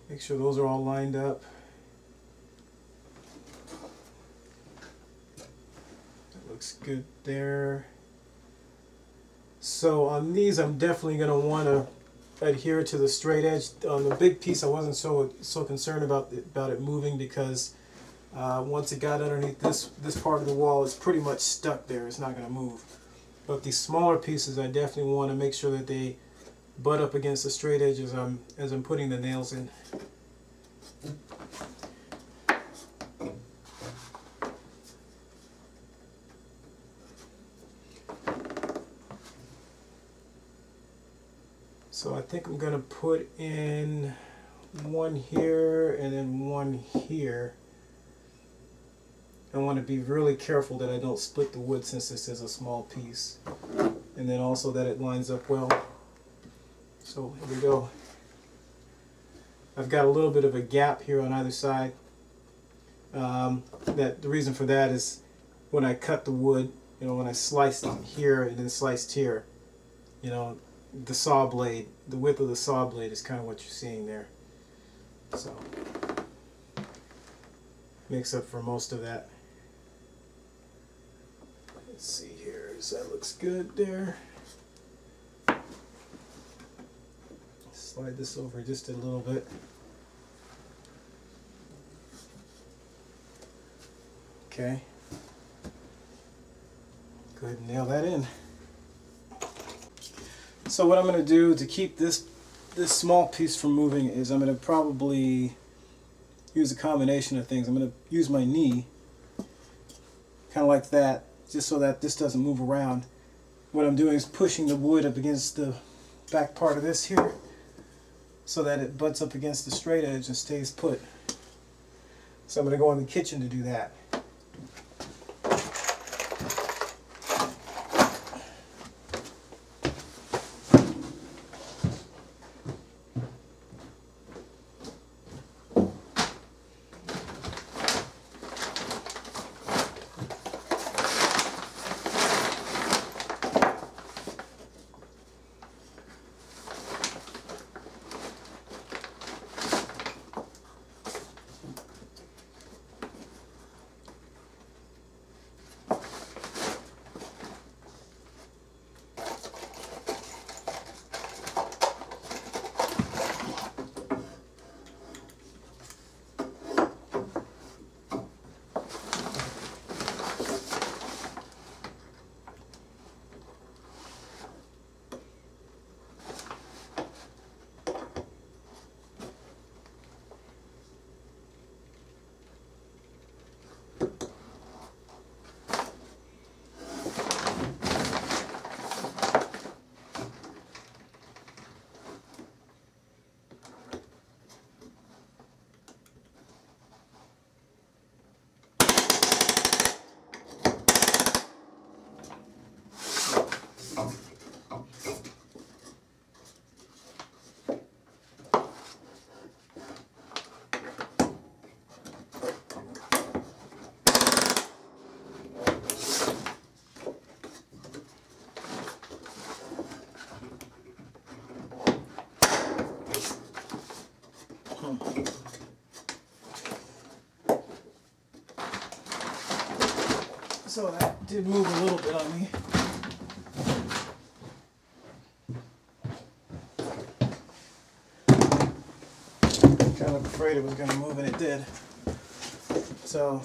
Make sure those are all lined up. That looks good there. So on these, I'm definitely going to want to adhere to the straight edge. On the big piece, I wasn't so concerned about it moving, because once it got underneath this part of the wall, it's pretty much stuck there. It's not going to move. But these smaller pieces, I definitely want to make sure that they butt up against the straight edge as I'm putting the nails in. So I think I'm going to put in one here and then one here. I want to be really careful that I don't split the wood, since this is a small piece. And then also that it lines up well. So here we go. I've got a little bit of a gap here on either side. The reason for that is when I cut the wood, when I sliced here and then sliced here, the saw blade, the width of the saw blade is kind of what you're seeing there. So makes up for most of that. Let's see here, so that looks good there. Slide this over just a little bit. Okay. Go ahead and nail that in. So what I'm going to do to keep this small piece from moving is I'm going to probably use a combination of things. I'm going to use my knee, kind of like that, just so that this doesn't move around. What I'm doing is pushing the wood up against the back part of this here, so that it butts up against the straight edge and stays put. So I'm going to go in the kitchen to do that. So that did move a little bit on me. Kind of afraid it was going to move, and it did. So